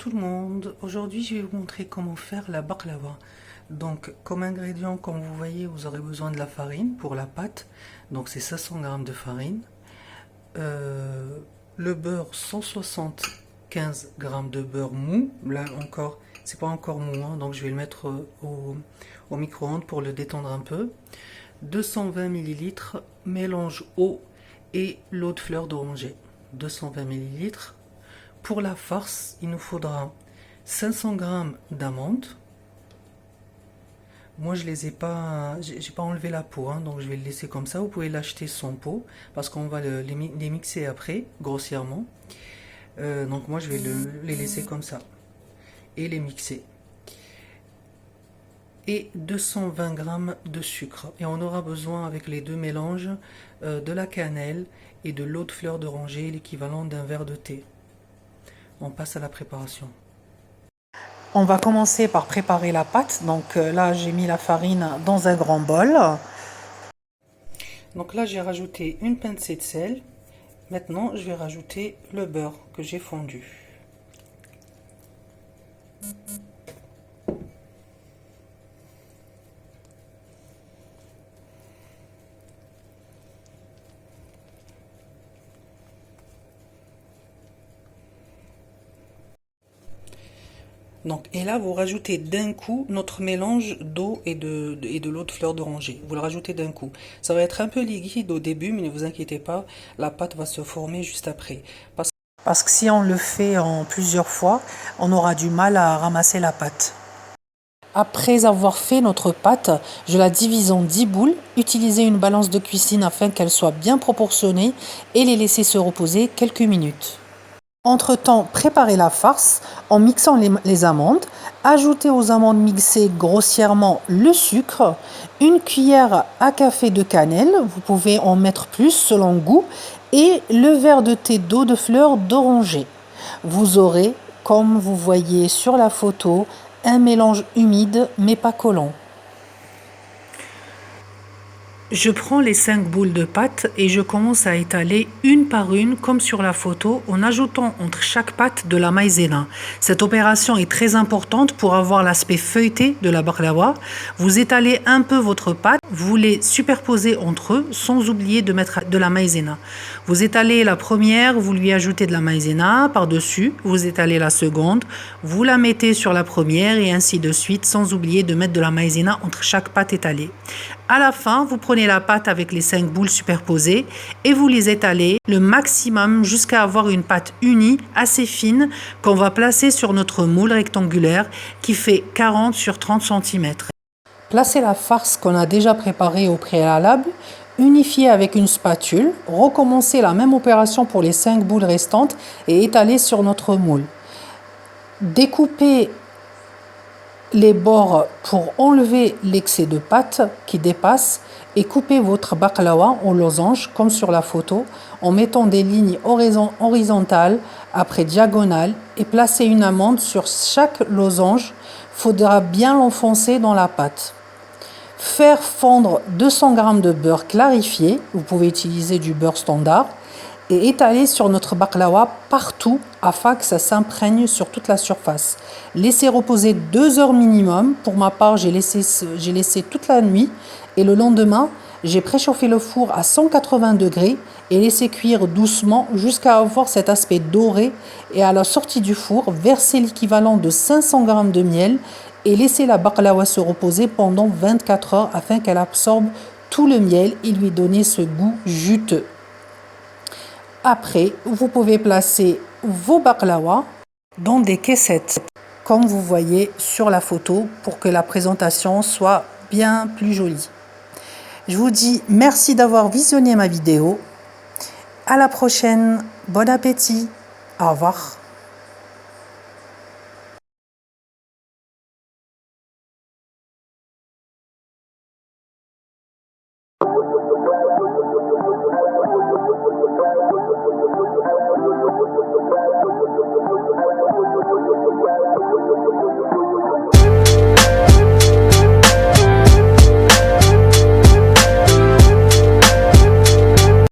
tout le monde, aujourd'hui je vais vous montrer comment faire la baklava. Donc comme ingrédient, comme vous voyez, vous aurez besoin de la farine pour la pâte, donc c'est 500 g de farine, le beurre 175 g de beurre mou, là encore c'est pas encore mou, hein, donc je vais le mettre au micro-ondes pour le détendre un peu, 220 ml mélange eau et l'eau de fleur d'oranger, 220 ml. Pour la farce, il nous faudra 500 g d'amandes. Moi, je les ai pas, j'ai pas enlevé la peau, hein, donc je vais le laisser comme ça. Vous pouvez l'acheter sans peau parce qu'on va les mixer après, grossièrement. Donc moi, je vais les laisser comme ça et les mixer. Et 220 g de sucre. Et on aura besoin, avec les deux mélanges, de la cannelle et de l'eau de fleur d'oranger, l'équivalent d'un verre de thé. On passe à la préparation. On va commencer par préparer la pâte. Donc là, j'ai mis la farine dans un grand bol. Donc là, j'ai rajouté une pincée de sel. Maintenant, je vais rajouter le beurre que j'ai fondu. Donc, et là, vous rajoutez d'un coup notre mélange d'eau et de l'eau de fleur d'oranger. Vous le rajoutez d'un coup. Ça va être un peu liquide au début, mais ne vous inquiétez pas, la pâte va se former juste après. Parce que si on le fait en plusieurs fois, on aura du mal à ramasser la pâte. Après avoir fait notre pâte, je la divise en 10 boules. Utilisez une balance de cuisine afin qu'elle soit bien proportionnée et les laisser se reposer quelques minutes. Entre-temps, préparez la farce en mixant les amandes. Ajoutez aux amandes mixées grossièrement le sucre, une cuillère à café de cannelle, vous pouvez en mettre plus selon goût, et le verre de thé d'eau de fleur d'oranger. Vous aurez, comme vous voyez sur la photo, un mélange humide mais pas collant. Je prends les 5 boules de pâte et je commence à étaler une par une comme sur la photo en ajoutant entre chaque pâte de la maïzena. Cette opération est très importante pour avoir l'aspect feuilleté de la baklava. Vous étalez un peu votre pâte, vous les superposez entre eux sans oublier de mettre de la maïzena. Vous étalez la première, vous lui ajoutez de la maïzena par-dessus, vous étalez la seconde, vous la mettez sur la première et ainsi de suite sans oublier de mettre de la maïzena entre chaque pâte étalée. À la fin, vous prenez la pâte avec les 5 boules superposées et vous les étalez le maximum jusqu'à avoir une pâte unie assez fine qu'on va placer sur notre moule rectangulaire qui fait 40 sur 30 cm. Placez la farce qu'on a déjà préparée au préalable, unifiez avec une spatule, recommencez la même opération pour les 5 boules restantes et étalez sur notre moule. Découpez les bords pour enlever l'excès de pâte qui dépasse et coupez votre baklava en losange comme sur la photo en mettant des lignes horizontales après diagonales et placez une amande sur chaque losange. Faudra bien l'enfoncer dans la pâte. Faire fondre 200 g de beurre clarifié, vous pouvez utiliser du beurre standard, et étaler sur notre baklava partout afin que ça s'imprègne sur toute la surface. Laissez reposer 2 heures minimum. Pour ma part, j'ai laissé toute la nuit et le lendemain, j'ai préchauffé le four à 180 degrés et laissé cuire doucement jusqu'à avoir cet aspect doré. Et à la sortie du four, versez l'équivalent de 500 g de miel et laissez la baklava se reposer pendant 24 heures afin qu'elle absorbe tout le miel et lui donner ce goût juteux. Après, vous pouvez placer vos baklava dans des caissettes, comme vous voyez sur la photo, pour que la présentation soit bien plus jolie. Je vous dis merci d'avoir visionné ma vidéo. À la prochaine. Bon appétit. Au revoir.